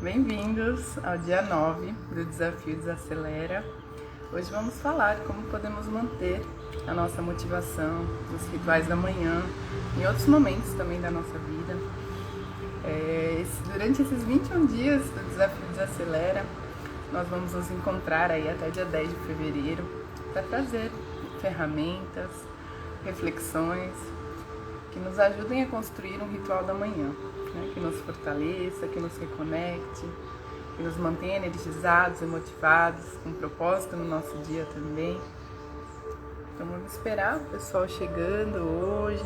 Bem-vindos ao dia 9 do Desafio Desacelera. Hoje vamos falar como podemos manter a nossa motivação, os rituais da manhã, em outros momentos também da nossa vida. Durante esses 21 dias do Desafio Desacelera, nós vamos nos encontrar aí até dia 10 de fevereiro para trazer ferramentas, reflexões que nos ajudem a construir um ritual da manhã, né? Que nos fortaleça, que nos reconecte, que nos mantenha energizados e motivados, com propósito no nosso dia também. Então vamos esperar o pessoal chegando hoje.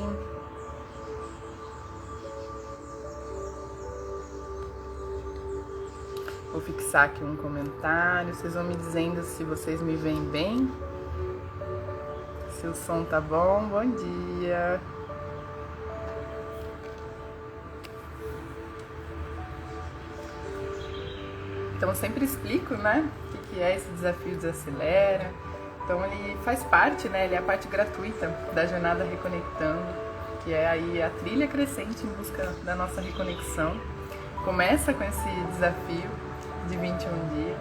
Vou fixar aqui um comentário, vocês vão me dizendo se vocês me veem bem, se o som tá bom. Bom dia! Então eu sempre explico, né, o que é esse Desafio Desacelera. Então ele faz parte, né, ele é a parte gratuita da jornada Reconectando, que é aí a trilha crescente em busca da nossa reconexão. Começa com esse desafio de 21 dias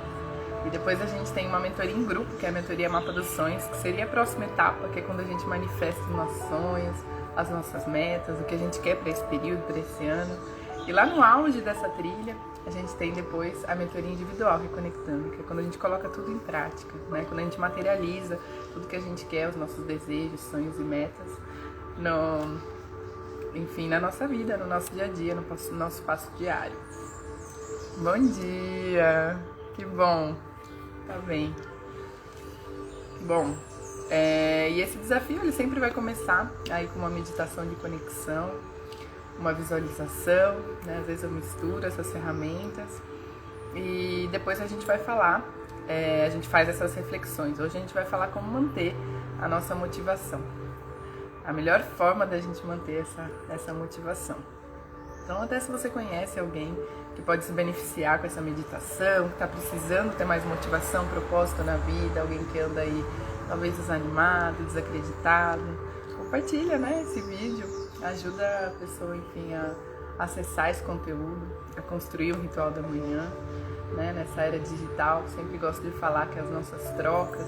e depois a gente tem uma mentoria em grupo, que é a mentoria Mapa dos Sonhos, que seria a próxima etapa, que é quando a gente manifesta os nossos sonhos, as nossas metas, o que a gente quer para esse período, para esse ano. E lá no auge dessa trilha, a gente tem depois a mentoria individual Reconectando, que é quando a gente coloca tudo em prática, né? Quando a gente materializa tudo que a gente quer, os nossos desejos, sonhos e metas, enfim, na nossa vida, no nosso dia a dia, no nosso passo diário. Bom dia! Que bom! Tá bem. Bom, e esse desafio ele sempre vai começar aí com uma meditação de conexão, uma visualização, né? Às vezes eu misturo essas ferramentas e depois a gente vai falar, a gente faz essas reflexões. Hoje a gente vai falar como manter a nossa motivação, a melhor forma da gente manter essa motivação. Então, até se você conhece alguém que pode se beneficiar com essa meditação, que está precisando ter mais motivação, propósito na vida, alguém que anda aí talvez desanimado, desacreditado, compartilha, né, esse vídeo, ajuda a pessoa, enfim, a acessar esse conteúdo, a construir o ritual da manhã, né, nessa era digital. Sempre gosto de falar que as nossas trocas,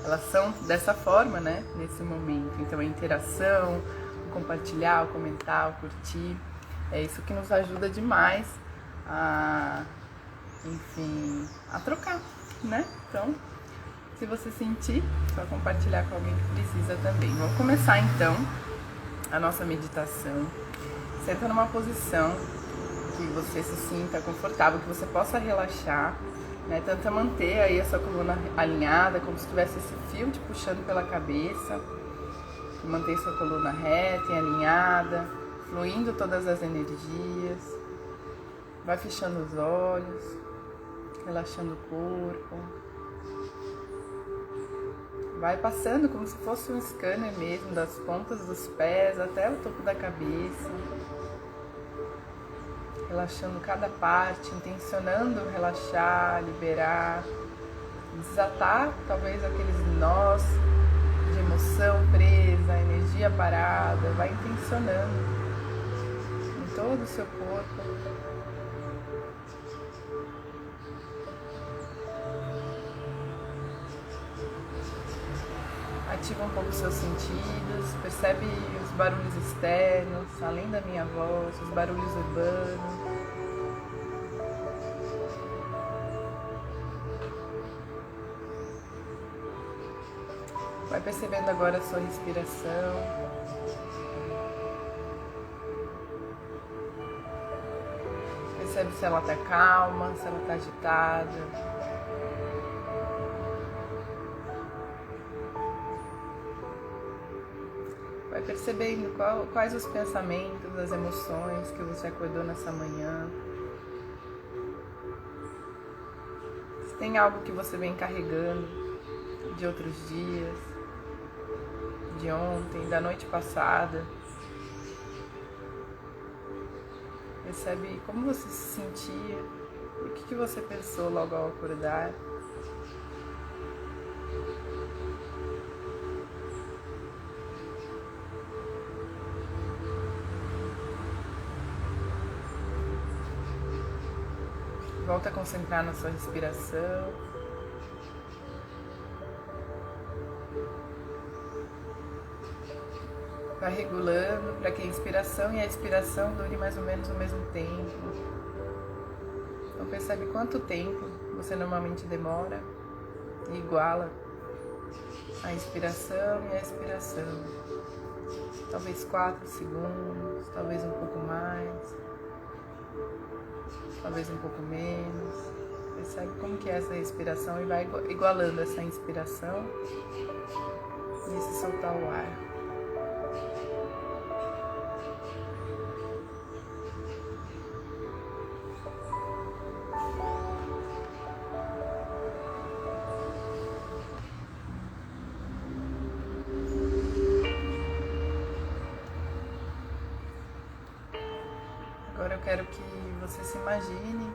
elas são dessa forma, né, nesse momento. Então, a interação, o compartilhar, o comentar, o curtir, é isso que nos ajuda demais a, enfim, a trocar, né? Então, se você sentir, só compartilhar com alguém que precisa também. Vamos começar então a nossa meditação. Senta numa posição que você se sinta confortável, que você possa relaxar, né? Tenta manter aí a sua coluna alinhada, como se tivesse esse fio te puxando pela cabeça. Manter sua coluna reta e alinhada, fluindo todas as energias. Vai fechando os olhos, relaxando o corpo. Vai passando como se fosse um scanner mesmo, das pontas dos pés até o topo da cabeça. Relaxando cada parte, intencionando relaxar, liberar, desatar talvez aqueles nós de emoção presa, energia parada. Vai intencionando em todo o seu corpo. Ativa um pouco os seus sentidos, percebe os barulhos externos, além da minha voz, os barulhos urbanos. Vai percebendo agora a sua respiração. Percebe se ela está calma, se ela está agitada. Vai percebendo quais os pensamentos, as emoções que você acordou nessa manhã. Se tem algo que você vem carregando de outros dias, de ontem, da noite passada. Percebe como você se sentia e o que você pensou logo ao acordar. Volta a concentrar na sua respiração. Vai regulando para que a inspiração e a expiração dure mais ou menos o mesmo tempo. Então percebe quanto tempo você normalmente demora e iguala a inspiração e a expiração. Talvez 4 segundos, talvez um pouco mais, talvez um pouco menos. Percebe como que é essa respiração e vai igualando essa inspiração e esse soltar o ar. Agora eu quero que você se imagine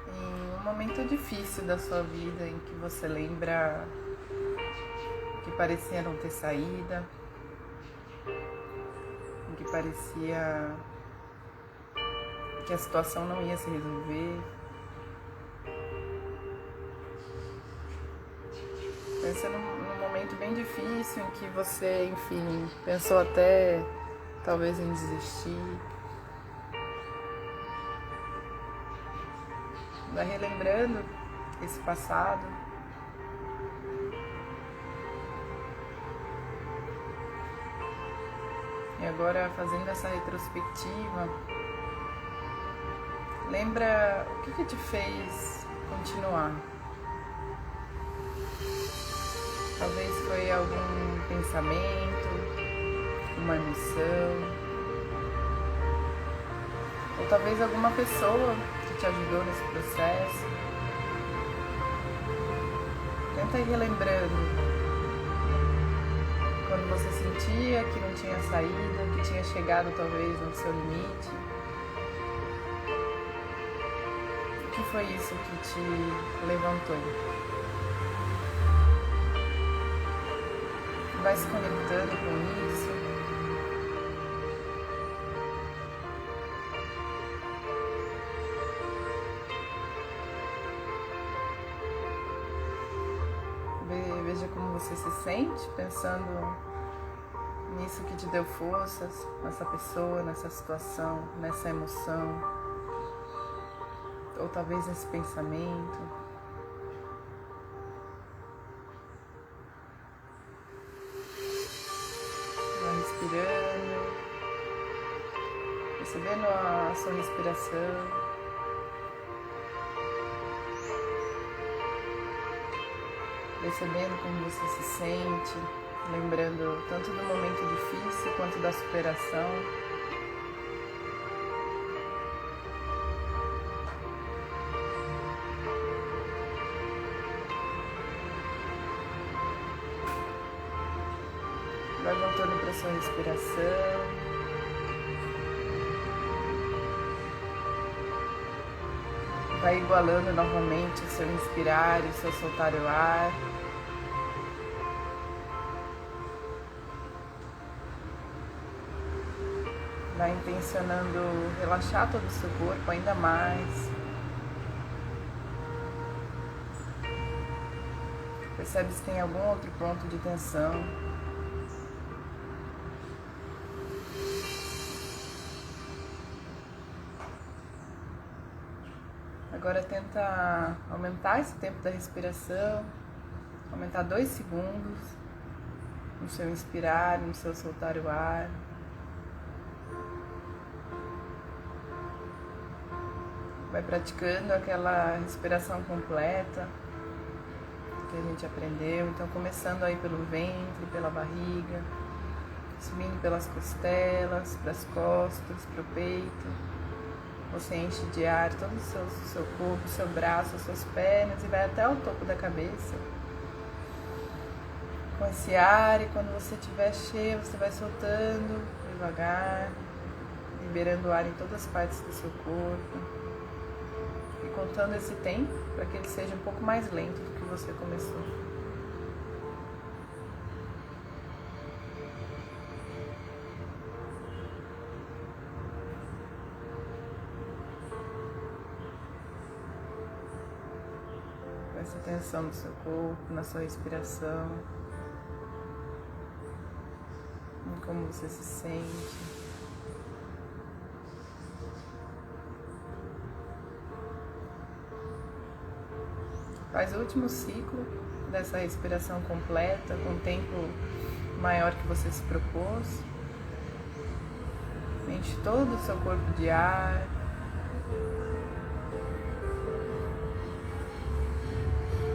em um momento difícil da sua vida em que você lembra que parecia não ter saída, em que parecia que a situação não ia se resolver. Pensa num momento bem difícil em que você, enfim, pensou até talvez em desistir. Vai relembrando esse passado. E agora, fazendo essa retrospectiva, lembra o que te fez continuar. Talvez foi algum pensamento, uma emoção, ou talvez alguma pessoa que te ajudou nesse processo. Tenta ir relembrando quando você sentia que não tinha saída, que tinha chegado talvez no seu limite. O que foi isso que te levantou? Vai se conectando com isso. Veja como você se sente pensando nisso que te deu forças, nessa pessoa, nessa situação, nessa emoção, ou talvez nesse pensamento. Vai respirando, percebendo a sua respiração. Percebendo como você se sente, lembrando tanto do momento difícil quanto da superação. Vai voltando para sua respiração. Vai igualando novamente o seu inspirar e o seu soltar o ar. Vai intencionando relaxar todo o seu corpo ainda mais. Percebe se tem algum outro ponto de tensão. Agora tenta aumentar esse tempo da respiração, aumentar 2 segundos no seu inspirar, no seu soltar o ar. Vai praticando aquela respiração completa que a gente aprendeu. Então começando aí pelo ventre, pela barriga, subindo pelas costelas, para as costas, para o peito. Você enche de ar todo o seu corpo, seu braço, as suas pernas e vai até o topo da cabeça. Com esse ar, e quando você estiver cheio, você vai soltando devagar, liberando o ar em todas as partes do seu corpo. E contando esse tempo para que ele seja um pouco mais lento do que você começou. Presta atenção no seu corpo, na sua respiração, em como você se sente. Faz o último ciclo dessa respiração completa, com o tempo maior que você se propôs. Enche todo o seu corpo de ar.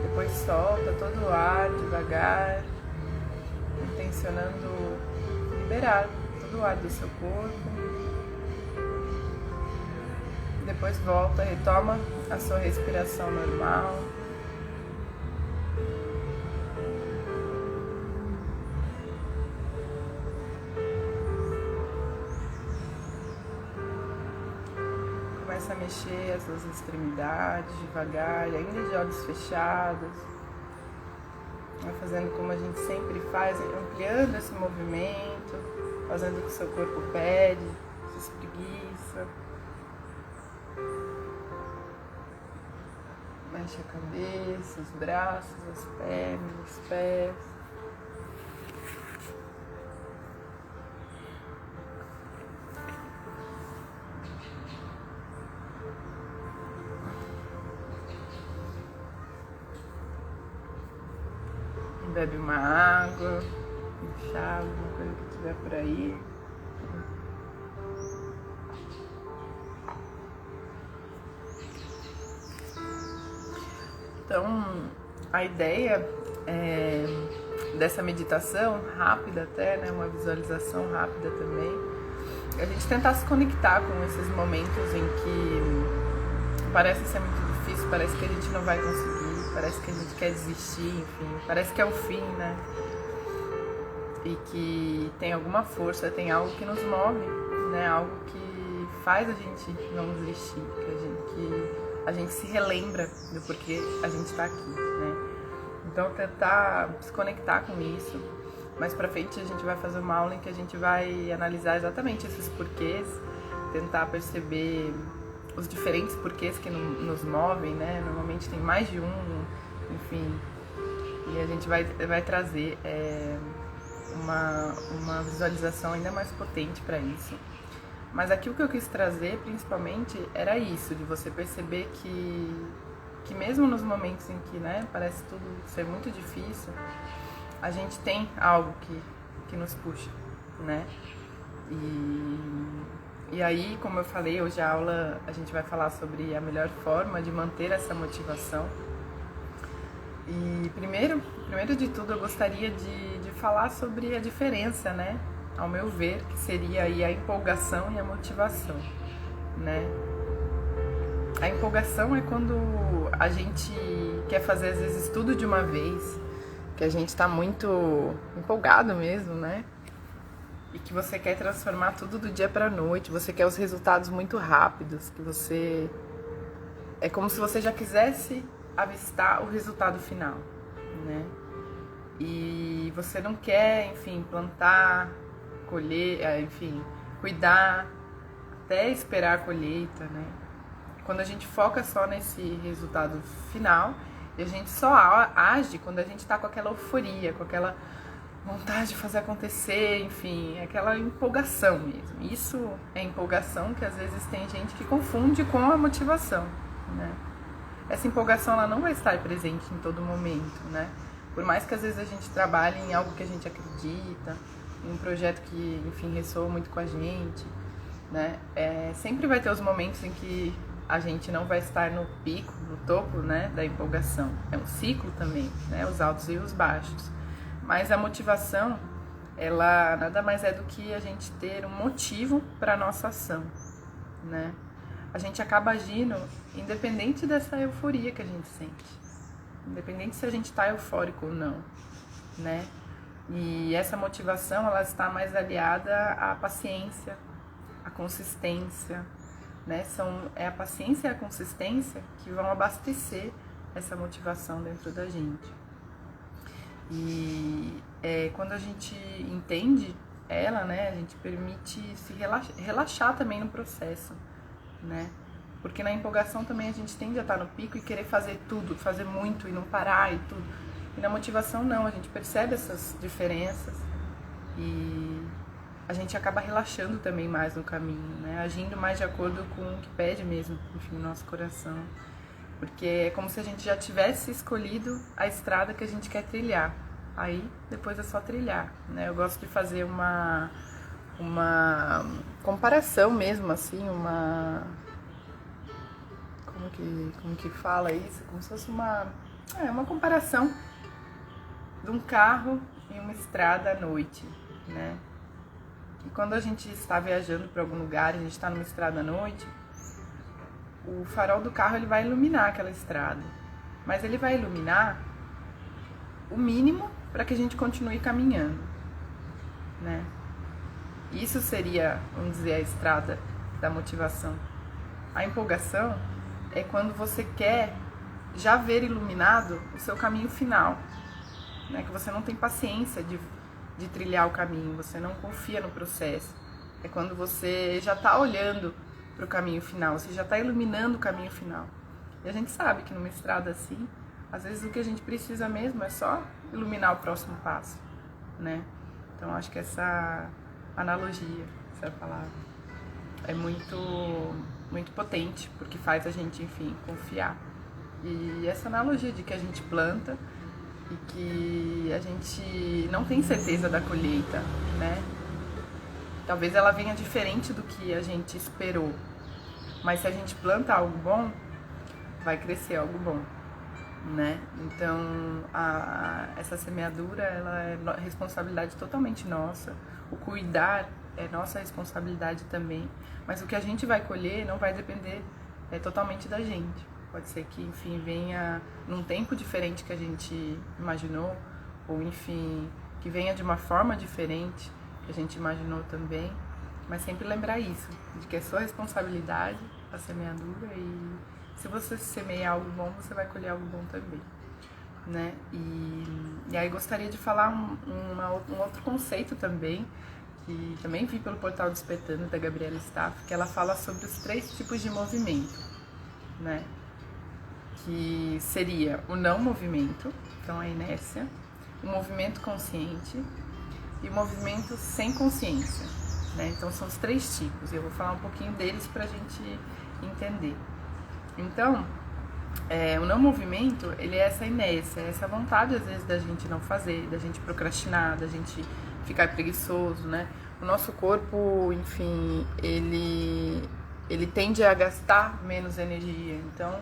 Depois solta todo o ar devagar, intencionando liberar todo o ar do seu corpo. Depois volta, retoma a sua respiração normal. Começa a mexer as suas extremidades devagar, ainda de olhos fechados. Vai fazendo como a gente sempre faz, ampliando esse movimento, fazendo o que o seu corpo pede, se espreguiça. Mexe a cabeça, os braços, as pernas, os pés. Bebe uma água, um chá, alguma coisa que tiver por aí. Então, a ideia dessa meditação rápida até, né, uma visualização rápida também, é a gente tentar se conectar com esses momentos em que parece ser muito difícil, parece que a gente não vai conseguir, parece que a gente quer desistir, enfim, parece que é o fim, né? E que tem alguma força, tem algo que nos move, né? Algo que faz a gente não desistir, que a gente se relembra do porquê a gente tá aqui, né? Então tentar se conectar com isso. Mais pra frente a gente vai fazer uma aula em que a gente vai analisar exatamente esses porquês, tentar perceber os diferentes porquês que nos movem, né? Normalmente tem mais de um, enfim. E a gente vai trazer uma visualização ainda mais potente para isso. Mas aqui o que eu quis trazer, principalmente, era isso, de você perceber que mesmo nos momentos em que, né, parece tudo ser muito difícil, a gente tem algo que nos puxa, né? E aí, como eu falei, hoje a aula a gente vai falar sobre a melhor forma de manter essa motivação. E primeiro de tudo eu gostaria de falar sobre a diferença, né? Ao meu ver, que seria aí a empolgação e a motivação, né? A empolgação é quando a gente quer fazer às vezes tudo de uma vez, que a gente tá muito empolgado mesmo, né? E que você quer transformar tudo do dia pra noite, você quer os resultados muito rápidos, que você... É como se você já quisesse avistar o resultado final, né? E você não quer, enfim, plantar, colher, enfim, cuidar, até esperar a colheita, né? Quando a gente foca só nesse resultado final, e a gente só age quando a gente tá com aquela euforia, com aquela vontade de fazer acontecer, enfim, aquela empolgação mesmo. Isso é empolgação que às vezes tem gente que confunde com a motivação, né? Essa empolgação ela não vai estar presente em todo momento, né? Por mais que às vezes a gente trabalhe em algo que a gente acredita, em um projeto que, enfim, ressoa muito com a gente, né? Sempre vai ter os momentos em que a gente não vai estar no pico, no topo, né, da empolgação. É um ciclo também, né? Os altos e os baixos. Mas a motivação, ela nada mais é do que a gente ter um motivo para a nossa ação, né? A gente acaba agindo independente dessa euforia que a gente sente. Independente se a gente está eufórico ou não, né? E essa motivação, ela está mais aliada à paciência, à consistência, né? É a paciência e a consistência que vão abastecer essa motivação dentro da gente. E quando a gente entende ela, né, a gente permite se relaxar também no processo, né? Porque na empolgação também a gente tende a estar no pico e querer fazer tudo, fazer muito e não parar e tudo. E na motivação não, a gente percebe essas diferenças e a gente acaba relaxando também mais no caminho, né? Agindo mais de acordo com o que pede mesmo, enfim, o nosso coração. Porque é como se a gente já tivesse escolhido a estrada que a gente quer trilhar. Aí depois é só trilhar, né? Eu gosto de fazer uma comparação mesmo, assim, como que fala isso? Como se fosse uma comparação de um carro em uma estrada à noite, né? E quando a gente está viajando para algum lugar, a gente está numa estrada à noite, o farol do carro ele vai iluminar aquela estrada, mas ele vai iluminar o mínimo para que a gente continue caminhando, né? Isso seria, vamos dizer, a estrada da motivação. A empolgação é quando você quer já ver iluminado o seu caminho final, né? Que você não tem paciência de trilhar o caminho, você não confia no processo. É quando você já está olhando para o caminho final, você já está iluminando o caminho final. E a gente sabe que numa estrada assim, às vezes o que a gente precisa mesmo é só iluminar o próximo passo, né? Então acho que essa analogia, essa palavra, é muito potente, porque faz a gente, enfim, confiar. E essa analogia de que a gente planta e que a gente não tem certeza da colheita, né? Talvez ela venha diferente do que a gente esperou, mas se a gente planta algo bom, vai crescer algo bom, né? Então, essa semeadura, ela é responsabilidade totalmente nossa. O cuidar é nossa responsabilidade também, mas o que a gente vai colher não vai depender totalmente da gente. Pode ser que, enfim, venha num tempo diferente que a gente imaginou, ou, enfim, que venha de uma forma diferente que a gente imaginou também, mas sempre lembrar isso, de que é sua responsabilidade a semeadura e se você semear algo bom, você vai colher algo bom também, né? E aí gostaria de falar um outro conceito também, que também vi pelo portal Despertando, da Gabriela Staff, que ela fala sobre os 3 tipos de movimento, né? Que seria o não movimento, então a inércia, o movimento consciente e o movimento sem consciência, né? Então são os 3 tipos, e eu vou falar um pouquinho deles pra gente entender. Então, o não movimento, ele é essa inércia, essa vontade às vezes da gente não fazer, da gente procrastinar, da gente ficar preguiçoso, né? O nosso corpo, enfim, ele tende a gastar menos energia, então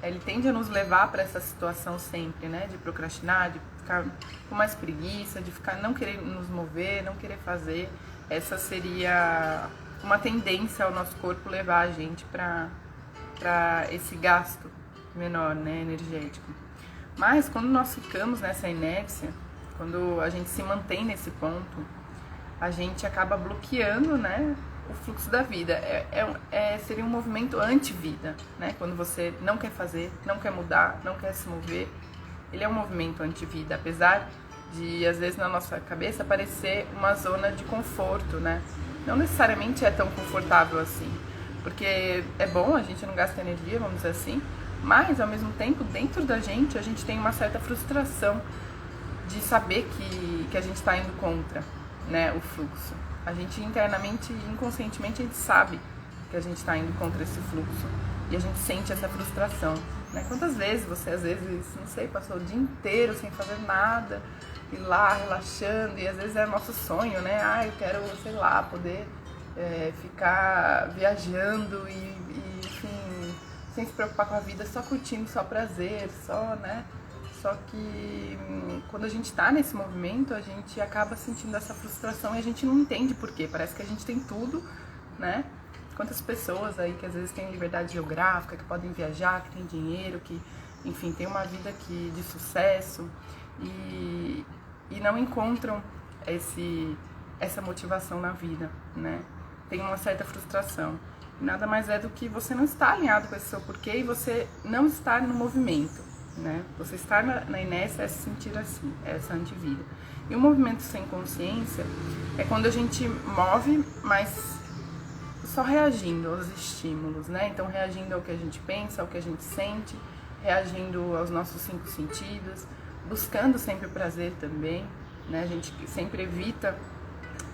ele tende a nos levar para essa situação sempre, né? De procrastinar, de ficar com mais preguiça, de ficar não querer nos mover, não querer fazer. Essa seria uma tendência ao nosso corpo levar a gente para esse gasto menor, né, energético. Mas quando nós ficamos nessa inércia, quando a gente se mantém nesse ponto, a gente acaba bloqueando, né, o fluxo da vida. Seria um movimento anti-vida, né? Quando você não quer fazer, não quer mudar, não quer se mover, ele é um movimento anti-vida, apesar de, às vezes, na nossa cabeça, parecer uma zona de conforto, né? Não necessariamente é tão confortável assim, porque é bom, a gente não gasta energia, vamos dizer assim, mas, ao mesmo tempo, dentro da gente, a gente tem uma certa frustração de saber que a gente está indo contra, né, o fluxo. A gente internamente, inconscientemente, a gente sabe que a gente está indo contra esse fluxo e a gente sente essa frustração, né? Quantas vezes você, às vezes, não sei, passou o dia inteiro sem fazer nada, ir lá relaxando, e às vezes é nosso sonho, né? Eu quero, sei lá, poder ficar viajando e, enfim, sem se preocupar com a vida, só curtindo, só prazer, só, né? Só que quando a gente está nesse movimento, a gente acaba sentindo essa frustração e a gente não entende por quê. Parece que a gente tem tudo, né? Quantas pessoas aí que às vezes têm liberdade geográfica, que podem viajar, que têm dinheiro, que, enfim, tem uma vida de sucesso e não encontram essa motivação na vida, né? Tem uma certa frustração. Nada mais é do que você não estar alinhado com esse seu porquê e você não estar no movimento. Né? Você estar na inércia é se sentir assim, é essa antivida. E o movimento sem consciência é quando a gente move, mas só reagindo aos estímulos, né? Então, reagindo ao que a gente pensa, ao que a gente sente, reagindo aos nossos 5 sentidos, buscando sempre o prazer também, né? A gente sempre evita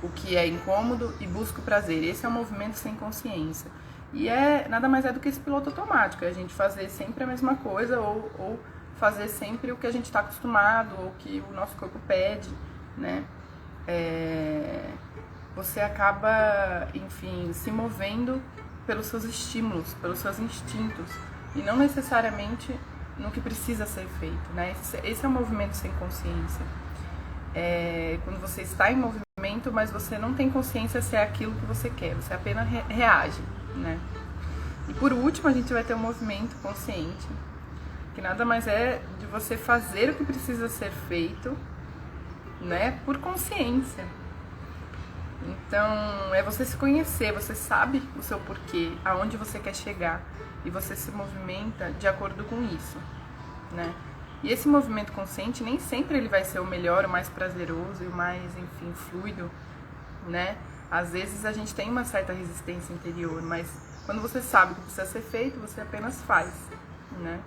o que é incômodo e busca o prazer. Esse é um movimento sem consciência. E nada mais é do que esse piloto automático, é a gente fazer sempre a mesma coisa ou fazer sempre o que a gente está acostumado ou que o nosso corpo pede, né? Você acaba, enfim, se movendo pelos seus estímulos, pelos seus instintos e não necessariamente no que precisa ser feito, né? Esse é um movimento sem consciência. Quando você está em movimento, mas você não tem consciência se é aquilo que você quer, você apenas reage, né? E por último, a gente vai ter um movimento consciente, que nada mais é de você fazer o que precisa ser feito, né, por consciência. Então, é você se conhecer, você sabe o seu porquê, aonde você quer chegar, e você se movimenta de acordo com isso, né? E esse movimento consciente nem sempre ele vai ser o melhor, o mais prazeroso e o mais, enfim, fluido, né? Às vezes a gente tem uma certa resistência interior, mas quando você sabe o que precisa ser feito, você apenas faz, né?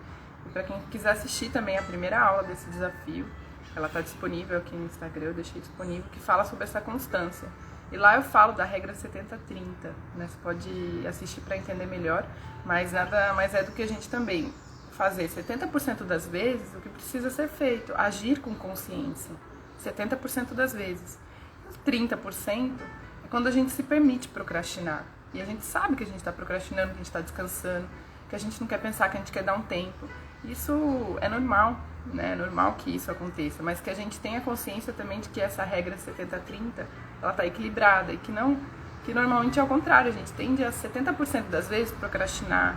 E para quem quiser assistir também a primeira aula desse desafio, ela está disponível aqui no Instagram, eu deixei disponível, que fala sobre essa constância. E lá eu falo da regra 70-30, né? Você pode assistir para entender melhor, mas nada mais é do que a gente também fazer 70% das vezes o que precisa ser feito, agir com consciência, 70% das vezes. 30% é quando a gente se permite procrastinar. E a gente sabe que a gente está procrastinando, que a gente está descansando, que a gente não quer pensar, que a gente quer dar um tempo. Isso é normal, né? É normal que isso aconteça, mas que a gente tenha consciência também de que essa regra 70-30, ela está equilibrada e que normalmente é ao contrário, a gente tende a 70% das vezes procrastinar,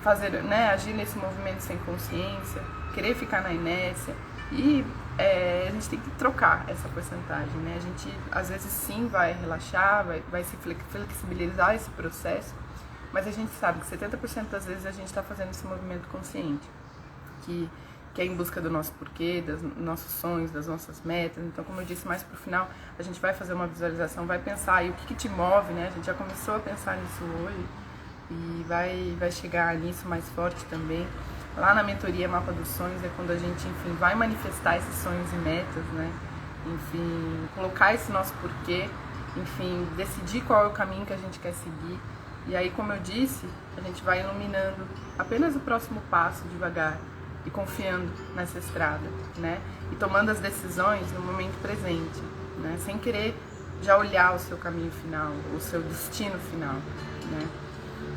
fazer, né, agir nesse movimento sem consciência, querer ficar na inércia e a gente tem que trocar essa porcentagem, né? A gente às vezes sim vai relaxar, vai se flexibilizar esse processo, mas a gente sabe que 70% das vezes a gente está fazendo esse movimento consciente, que é em busca do nosso porquê, dos nossos sonhos, das nossas metas. Então, como eu disse, mais pro final, a gente vai fazer uma visualização, vai pensar aí o que te move, né? A gente já começou a pensar nisso hoje e vai chegar nisso mais forte também. Lá na mentoria Mapa dos Sonhos é quando a gente, enfim, vai manifestar esses sonhos e metas, né? Enfim, colocar esse nosso porquê, enfim, decidir qual é o caminho que a gente quer seguir. E aí, como eu disse, a gente vai iluminando apenas o próximo passo devagar e confiando nessa estrada, né? E tomando as decisões no momento presente, né? Sem querer já olhar o seu caminho final, o seu destino final, né?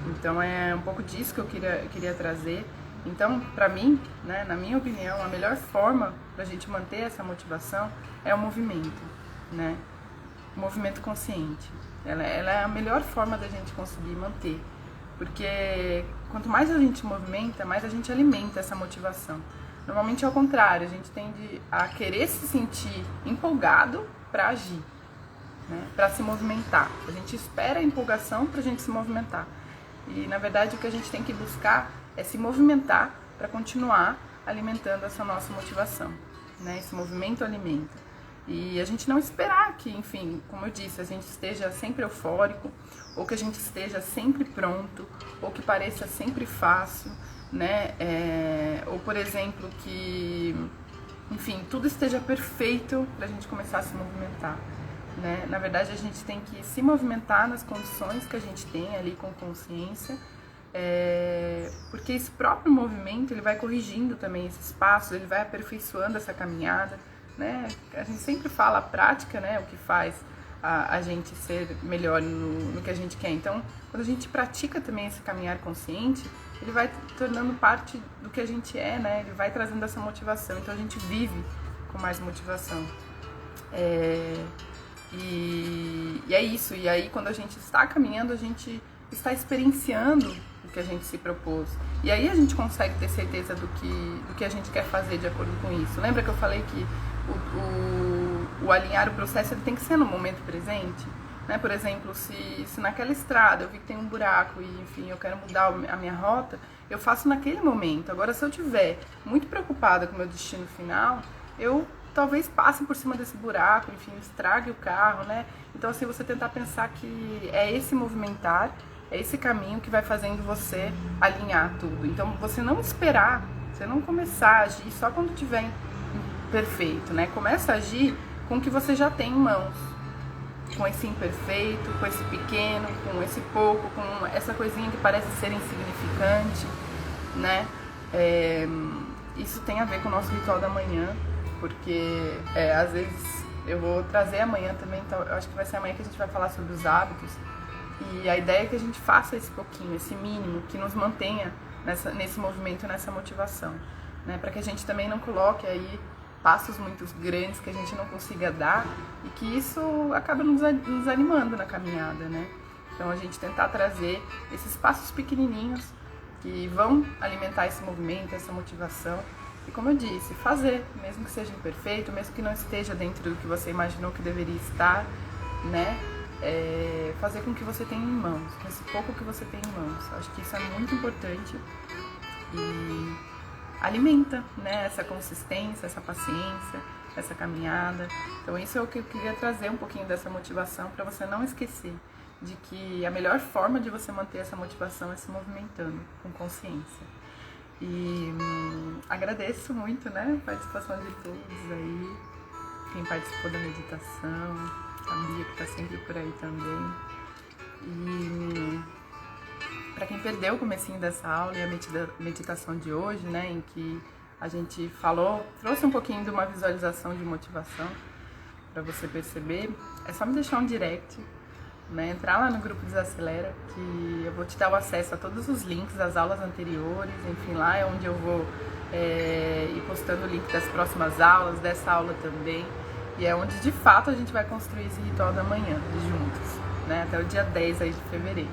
Então é um pouco disso que eu queria trazer. Então, para mim, né, na minha opinião, a melhor forma da gente manter essa motivação é o movimento, né? O movimento consciente. Ela é a melhor forma da gente conseguir manter. Porque quanto mais a gente movimenta, mais a gente alimenta essa motivação. Normalmente é o contrário, a gente tende a querer se sentir empolgado para agir, né? Para se movimentar. A gente espera a empolgação para a gente se movimentar. E na verdade o que a gente tem que buscar é se movimentar para continuar alimentando essa nossa motivação, né? Esse movimento alimenta. E a gente não esperar que, enfim, como eu disse, a gente esteja sempre eufórico, ou que a gente esteja sempre pronto, ou que pareça sempre fácil, né? Ou, por exemplo, que, enfim, tudo esteja perfeito para a gente começar a se movimentar, né? Na verdade, a gente tem que se movimentar nas condições que a gente tem ali com consciência, porque esse próprio movimento, ele vai corrigindo também esses passos, ele vai aperfeiçoando essa caminhada, né? A gente sempre fala a prática, né? O que faz a gente ser melhor no que a gente quer. Então, quando a gente pratica também esse caminhar consciente, ele vai tornando parte do que a gente é, né? Ele vai trazendo essa motivação. Então, a gente vive com mais motivação. E é isso. E aí, quando a gente está caminhando, a gente está experienciando o que a gente se propôs. E aí a gente consegue ter certeza do que a gente quer fazer de acordo com isso. Lembra que eu falei que o alinhar o processo ele tem que ser no momento presente, né? Por exemplo, se naquela estrada eu vi que tem um buraco e, enfim, eu quero mudar a minha rota, eu faço naquele momento. Agora, se eu estiver muito preocupada com o meu destino final, eu talvez passe por cima desse buraco, enfim, estrague o carro, né? Então, assim, você tentar pensar que é esse movimentar, é esse caminho que vai fazendo você alinhar tudo. Então, você não esperar, você não começar a agir só quando tiver perfeito, né? Começa a agir com o que você já tem em mãos. Com esse imperfeito, com esse pequeno, com esse pouco, com essa coisinha que parece ser insignificante, né? Isso tem a ver com o nosso ritual da manhã, porque às vezes eu vou trazer amanhã também, então eu acho que vai ser amanhã que a gente vai falar sobre os hábitos, e a ideia é que a gente faça esse pouquinho, esse mínimo, que nos mantenha nesse movimento, nessa motivação, né? Para que a gente também não coloque aí passos muito grandes que a gente não consiga dar e que isso acaba nos animando na caminhada, né? Então a gente tentar trazer esses passos pequenininhos que vão alimentar esse movimento, essa motivação e, como eu disse, fazer, mesmo que seja imperfeito, mesmo que não esteja dentro do que você imaginou que deveria estar, né? Fazer com o que você tem em mãos, com esse pouco que você tem em mãos. Acho que isso é muito importante e alimenta, né, essa consistência, essa paciência, essa caminhada. Então isso é o que eu queria trazer, um pouquinho dessa motivação para você não esquecer de que a melhor forma de você manter essa motivação é se movimentando com consciência. E agradeço muito, né, a participação de todos aí, quem participou da meditação, a Bia que está sempre por aí também. E para quem perdeu o comecinho dessa aula e a meditação de hoje, né, em que a gente trouxe um pouquinho de uma visualização de motivação para você perceber, é só me deixar um direct, né, entrar lá no grupo Desacelera, que eu vou te dar o acesso a todos os links das aulas anteriores, enfim, lá é onde eu vou ir postando o link das próximas aulas, dessa aula também, e é onde de fato a gente vai construir esse ritual da manhã juntos, né, até o dia 10 aí de fevereiro.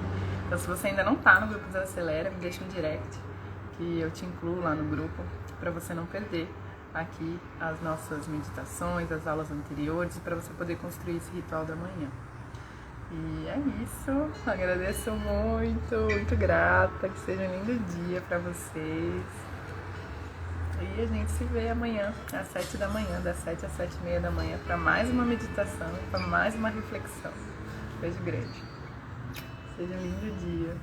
Então, se você ainda não tá no grupo Desacelera, me deixa um direct, que eu te incluo lá no grupo, para você não perder aqui as nossas meditações, as aulas anteriores, e para você poder construir esse ritual da manhã. E é isso, agradeço muito, muito grata, que seja um lindo dia para vocês. E a gente se vê amanhã, às 7 da manhã, das 7 às 7h30 da manhã, para mais uma meditação, para mais uma reflexão. Beijo grande. Seja um lindo dia.